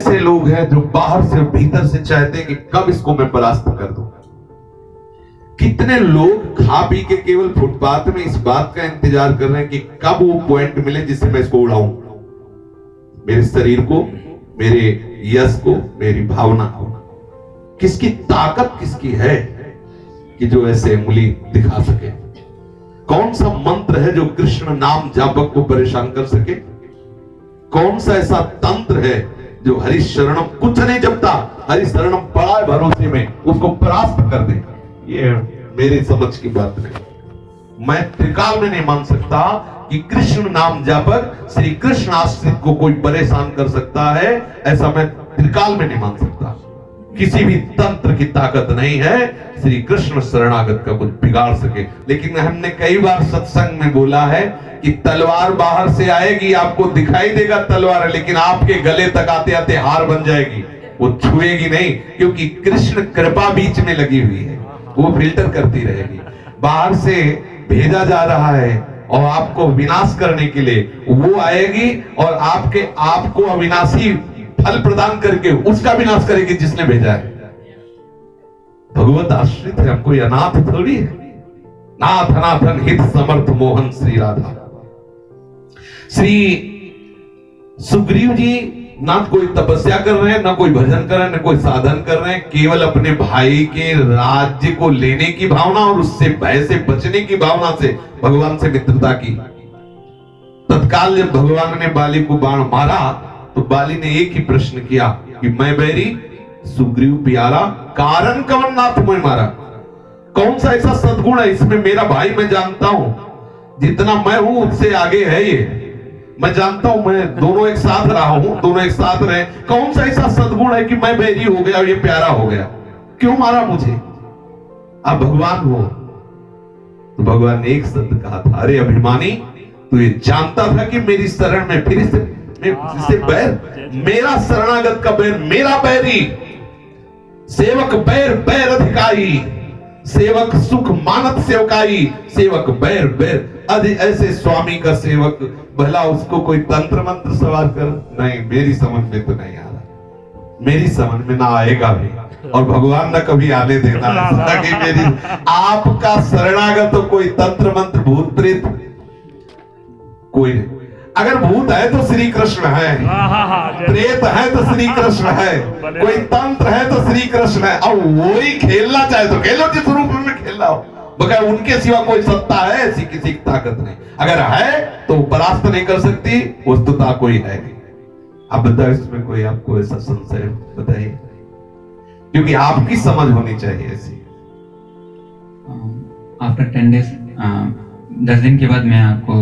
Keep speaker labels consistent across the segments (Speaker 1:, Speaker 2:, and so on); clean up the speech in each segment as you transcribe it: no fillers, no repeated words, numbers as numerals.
Speaker 1: ऐसे लोग हैं जो बाहर से भीतर से चाहते हैं कि कब इसको मैं परास्त कर दूं। कितने लोग खा पी के केवल फुटपाथ में इस बात का इंतजार कर रहे हैं कि कब वो पॉइंट मिले जिससे मैं इसको उड़ाऊं, मेरे शरीर को, मेरे यश को, मेरी भावना को। किसकी ताकत किसकी है कि जो ऐसे उंगली दिखा सके? कौन सा मंत्र है जो कृष्ण नाम जापक को परेशान कर सके? कौन सा ऐसा तंत्र है जो हरि शरणम कुछ नहीं जपता, हरि शरणम पड़ा है भरोसे में, उसको परास्त कर दे? ये मेरी समझ की बात नहीं। मैं त्रिकाल में नहीं मान सकता कि कृष्ण नाम जापक श्री कृष्ण आश्रित को कोई परेशान कर सकता है, ऐसा मैं त्रिकाल में नहीं मान सकता। किसी भी तंत्र की ताकत नहीं है श्री कृष्ण शरणागत का कुछ बिगाड़ सके। लेकिन हमने कई बार सत्संग में बोला है कि तलवार बाहर से आएगी, आपको दिखाई देगा तलवार है, लेकिन आपके गले तक आते आते हार बन जाएगी, वो छुएगी नहीं, क्योंकि कृष्ण कृपा बीच में लगी हुई है, वो फिल्टर करती रहेगी। बाहर से भेजा जा रहा है और आपको विनाश करने के लिए, वो आएगी और आपके आपको अविनाशी फल प्रदान करके उसका विनाश करेगी जिसने भेजा है। भगवत आश्रित है, हमको अनाथ थोड़ी है। नाथ अनाथन हित समर्थ मोहन श्री राधा। श्री सुग्रीव जी ना कोई तपस्या कर रहे हैं, ना कोई भजन कर रहे हैं, ना कोई साधन कर रहे हैं, केवल अपने भाई के राज्य को लेने की भावना और उससे भय से बचने की भावना से भगवान से मित्रता की। तत्काल जब भगवान ने बाली को बाण मारा तो बाली ने एक ही प्रश्न किया कि मैं बैरी सुग्रीव प्यारा, कारण कवन नाथ मोय मारा। कौन सा ऐसा सद्गुण है इसमें? मेरा भाई मैं जानता हूं, जितना मैं हूं उससे आगे है ये, मैं जानता हूं, मैं दोनों एक साथ रहा हूं, दोनों एक साथ रहे। कौन सा ऐसा सद्गुण है कि मैं बैरी हो गया और ये प्यारा हो गया? क्यों मारा मुझे? आप भगवान हो। तो भगवान ने एक शब्द कहा था, अरे अभिमानी, तू ये जानता था कि मेरी शरण में फिर इससे बैर, मेरा शरणागत का बैर, मेरा बैरी, सेवक बैर बैर अधिकारी, सेवक सुख मानत सेवकाई, सेवक बैर बैर ऐसे स्वामी का सेवक, भला उसको कोई तंत्र मंत्र सवार कर? नहीं, मेरी समझ में तो नहीं आ रहा, मेरी समझ में ना आएगा भी, और भगवान ना कभी आने देना कि मेरी आपका शरणागत तो कोई तंत्र मंत्र भूत प्रेत कोई नहीं। अगर भूत है तो श्री कृष्ण है, प्रेत है तो श्री कृष्ण है, कोई तंत्र है तो श्री कृष्ण है, और वही खेलना चाहे तो खेलो, जिस रूप में खेलना हो, बगैर उनके सिवा कोई सत्ता है ऐसी किसी की ताकत नहीं। अगर है तो परास्त नहीं कर सकती, वस्तुतः कोई है नहीं। आप बताओ, इसमें कोई आपको ऐसा संशय बताइए, क्योंकि आपकी समझ होनी चाहिए ऐसी।
Speaker 2: आफ्टर 10 days 10 दिन के बाद मैं आपको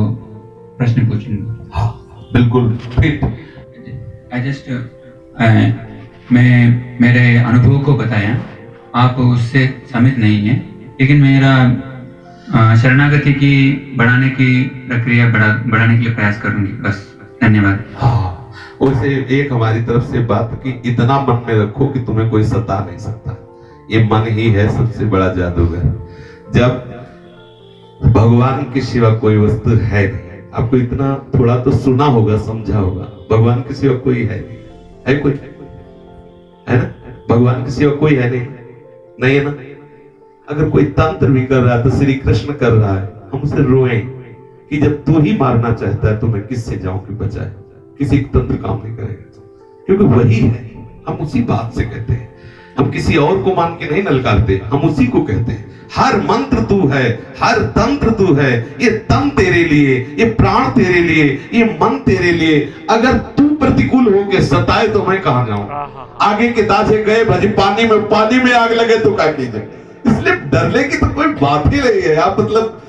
Speaker 2: प्रश्न पूछूंगा।
Speaker 1: हाँ बिल्कुल फिट।
Speaker 2: आई जस्ट मैं मेरे अनुभव को बताया, आप उससे सहमत नहीं है, लेकिन मेरा शरणागति की बढ़ाने की प्रक्रिया बढ़ाने के लिए प्रयास करूंगी, बस। धन्यवाद।
Speaker 1: हाँ, वैसे एक हमारी तरफ से बात की, इतना मन में रखो कि तुम्हें कोई सता नहीं सकता। ये मन ही है सबसे बड़ा जादूगर। जब भगवान के सिवा कोई वस्तु है नहीं, आपको इतना थोड़ा तो सुना होगा, समझा होगा, भगवान के सिवा कोई है नहीं, है कोई? है ना? भगवान के सिवा कोई है नहीं है ना? अगर कोई तंत्र भी कर रहा है तो श्री कृष्ण कर रहा है, हम उसे रोएं कि जब तू ही मारना चाहता है तो मैं किससे जाऊं कि बचाए? किसी तंत्र काम नहीं करेगा, क्योंकि वही है। हम उसी बात से कहते हैं, हम किसी और को मान के नहीं ललकारते, हम उसी को कहते हैं। हर मंत्र तू है, हर तंत्र तू है, ये तन तेरे लिए, ये प्राण तेरे लिए, ये मन तेरे लिए। अगर तू प्रतिकूल होके सताए तो मैं कहां जाऊं? आगे के दाजे गए भजी पानी में आग लगे तो क्या कीजिए? इसलिए डरने की तो कोई बात ही नहीं है। आप मतलब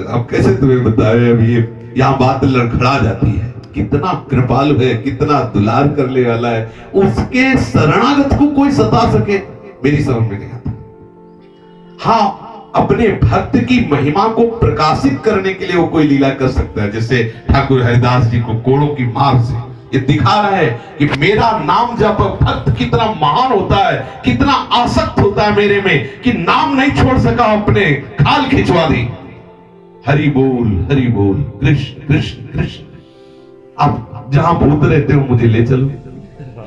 Speaker 1: अब कैसे तुम्हें बताए, अब ये यहाँ बात लड़खड़ा जाती है। कितना कृपालु है, कितना दुलार करने वाला है, उसके शरणागत को कोई सता सके, मेरी समझ में नहीं आता। हाँ, अपने भक्त की महिमा को प्रकाशित करने के लिए वो कोई लीला कर सकता है, जैसे ठाकुर हरिदास जी को कोड़ों की मार से ये दिखा रहा है कि मेरा नाम जप भक्त कितना महान होता है, कितना आसक्त होता है मेरे में, कि नाम नहीं छोड़ सका, अपने खाल खिंचवा दी। हरि बोल कृष्ण कृष्ण कृष्ण। अब जहां भूत रहते हो मुझे ले चलो,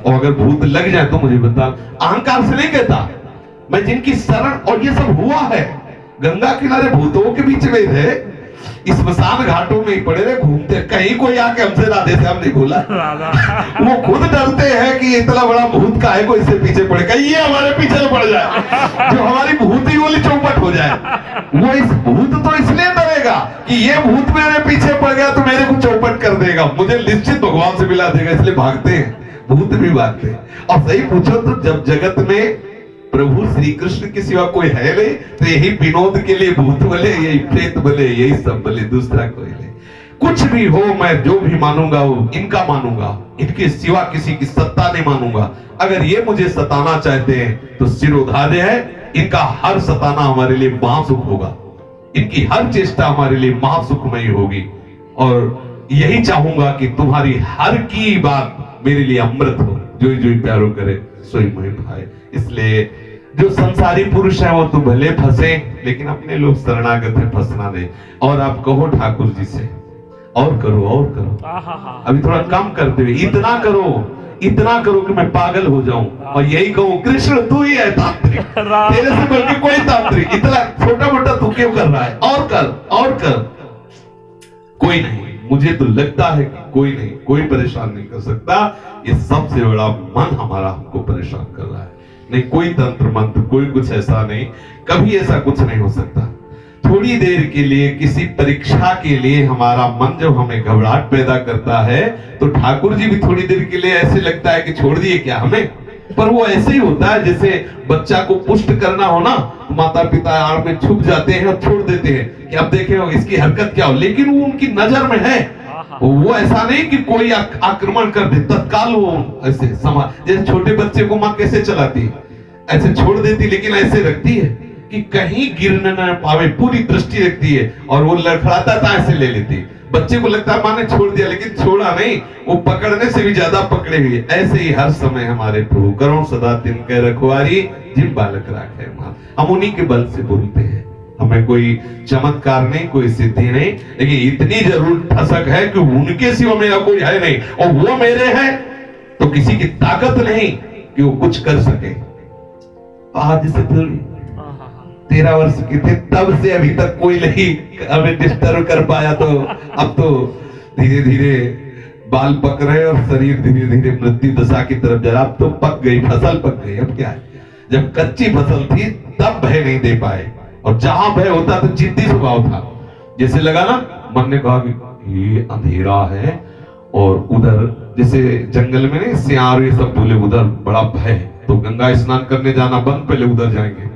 Speaker 1: और अगर भूत लग जाए तो मुझे बता। अहंकार से नहीं कहता मैं, जिनकी शरण, और ये सब हुआ है गंगा किनारे भूतों के बीच में थे, स्मशान घाटों में ही पड़े रहे घूमते, कहीं कोई आके हमसे राधे श्याम नहीं बोला। वो खुद डरते हैं कि इतना बड़ा भूत का है कोई इससे पीछे पड़े, कहीं ये हमारे पीछे न पड़ जाए, जो हमारी भूत ही वाली चौपट हो जाए। वो इस भूत तो इसलिए डरेगा कि ये भूत मेरे पीछे पड़ गया तो मेरे को चौपट कर देगा, मुझे निश्चित भगवान से मिला देगा, इसलिए भागते हैं, भूत भी भागते हैं। और सही पूछो तो जब जगत में प्रभु श्री कृष्ण के सिवा कोई है नहीं, तो यही विनोद के लिए भूत बले, यही प्रेत बले, यही सब बले, दूसरा कोई नहीं। कुछ भी हो, मैं जो भी मानूंगा वो इनका मानूंगा, इनके सिवा किसी की सत्ता नहीं मानूंगा। अगर ये मुझे सताना चाहते हैं तो सिरोधार्य है, इनका हर सताना हमारे लिए महासुख होगा, इनकी हर चेष्टा हमारे लिए महासुखमयी होगी। और यही चाहूंगा कि तुम्हारी हर की बात मेरे लिए अमृत हो, जो जो प्यारो करे सोई मोहि भाए। इसलिए जो संसारी पुरुष है वो तो भले फंसे, लेकिन अपने लोग शरणागत है, फंसना नहीं। और आप कहो ठाकुर जी से और करो, और करो, अभी थोड़ा कम करते हुए इतना करो कि मैं पागल हो जाऊं, और यही कहूं कृष्ण तू ही है तांत्रिक, तेरे से बढ़ के कोई तांत्रिक, इतना छोटा मोटा तू क्यों कर रहा है, और कर। कोई नहीं, मुझे तो लगता है कि कोई नहीं, कोई परेशान नहीं कर सकता। ये सबसे बड़ा मन हमारा हमको परेशान कर रहा है, नहीं कोई तंत्र मंत्र, कोई कुछ ऐसा नहीं, कभी ऐसा कुछ नहीं हो सकता। थोड़ी देर के लिए किसी परीक्षा के लिए हमारा मन जब हमें घबराहट पैदा करता है, तो ठाकुर जी भी थोड़ी देर के लिए ऐसे लगता है कि छोड़ दिए क्या हमें, पर वो ऐसे ही होता है जैसे बच्चा को पुष्ट करना हो ना, माता पिता आड़ में छुप जाते हैं और छोड़ देते हैं कि अब देखें इसकी हरकत क्या हो, लेकिन वो उनकी नजर में है। वो ऐसा नहीं कि कोई आक्रमण कर दे, तत्काल वो ऐसे समाज, जैसे छोटे बच्चे को माँ कैसे चलाती है, ऐसे छोड़ देती, लेकिन ऐसे रखती है कि कहीं गिरने न पावे, पूरी दृष्टि रखती है, और वो लड़खड़ाता था ऐसे ले लेती। बच्चे को लगता है माँ ने छोड़ दिया, लेकिन छोड़ा नहीं, वो पकड़ने से भी ज्यादा पकड़े हुए। ऐसे ही हर समय हमारे प्रभु करुण सदा तिनके रखवारी, जिन बालक राखे मान। हम उन्हीं के बल से बोलते हैं, हमें कोई चमत्कार नहीं, कोई सिद्धि नहीं, लेकिन इतनी जरूर ठसक है कि उनके सिवा मेरा कोई है नहीं, और वो मेरे हैं तो किसी की ताकत नहीं कि वो कुछ कर सके। आज से थोड़ी 13 वर्ष के थे तब से अभी तक कोई नहीं हमें डिस्टर्ब कर पाया, तो अब तो धीरे धीरे बाल पक रहे और शरीर धीरे धीरे मृत्यु दशा की तरफ जा रहा। अब तो पक गई फसल, पक गई। अब क्या है, जब कच्ची फसल थी तब भय नहीं दे पाए, और जहां भय होता तो जिद्दी स्वभाव था। जैसे लगा ना, मन ने कहा कि ये अंधेरा है, और उधर जैसे जंगल में नहीं सियार ये सब बोले उधर बड़ा भय, तो गंगा स्नान करने जाना बंद, पहले उधर जाएंगे,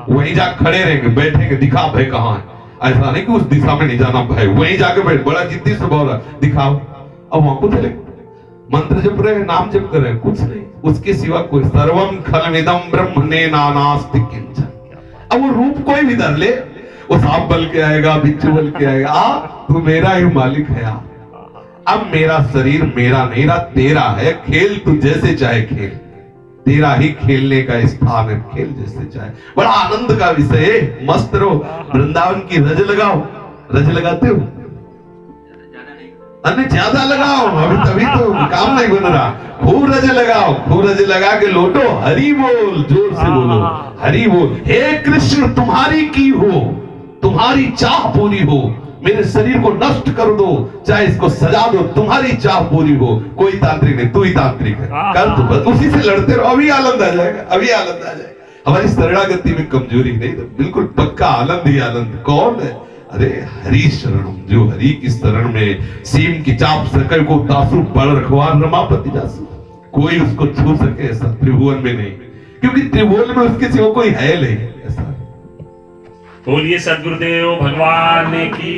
Speaker 1: वहीं जा खड़े रहेंगे, बैठेंगे, दिखा भय कहाँ है। ऐसा नहीं कि उस दिशा में नहीं जाना, भय वहीं जाके बैठ, बड़ा जिद्दी स्वभाव रहा, दिखाओ। अब वहां को चले, मंत्र जप रहे, नाम जप कर रहे, कुछ नहीं, उसके सिवा कोई। सर्वम खलमिदं ब्रह्मणे नानास्ति किंचन। अब वो रूप कोई भी धर ले, वो सांप बल के आएगा, बिच्छू बल के आएगा, तू मेरा ही मालिक है। अब मेरा शरीर मेरा नहीं रहा, तेरा है, खेल तू जैसे चाहे खेल, तेरा ही खेलने का स्थान है, खेल जैसे चाहे। बड़ा आनंद का विषय है, मस्त रहो, वृंदावन की रज लगाओ। रज लगाते हो? अरे ज्यादा लगाओ, अभी तभी तो काम नहीं बन रहा। खूब रज लगाओ, खूब रज लगा के लौटो, हरि बोल, जोर से बोलो हरि बोल। हे कृष्ण तुम्हारी की हो, तुम्हारी चाह पूरी हो, मेरे शरीर को नष्ट कर दो, चाहे इसको सजा दो, तुम्हारी चाह पूरी हो। कोई तांत्रिक नहीं, तू ही तांत्रिक है, कर तो बस, उसी से लड़ते रहो, अभी आनंद आ जाएगा, अभी आनंद आ जाएगा। हमारी शरणागति में कमजोरी नहीं, तो बिल्कुल पक्का आनंद ही आनंद। कौन है? अरे हरि शरणम, जो हरि की शरण में सीम की चाप सके को दासु बड़ रखवार रमापति दासु, कोई उसको छू सके ऐसा त्रिभुवन में नहीं, क्योंकि त्रिभुवन में उसके सिवा कोई है नहीं ऐसा।
Speaker 3: बोलिए सद्गुरुदेव भगवान की।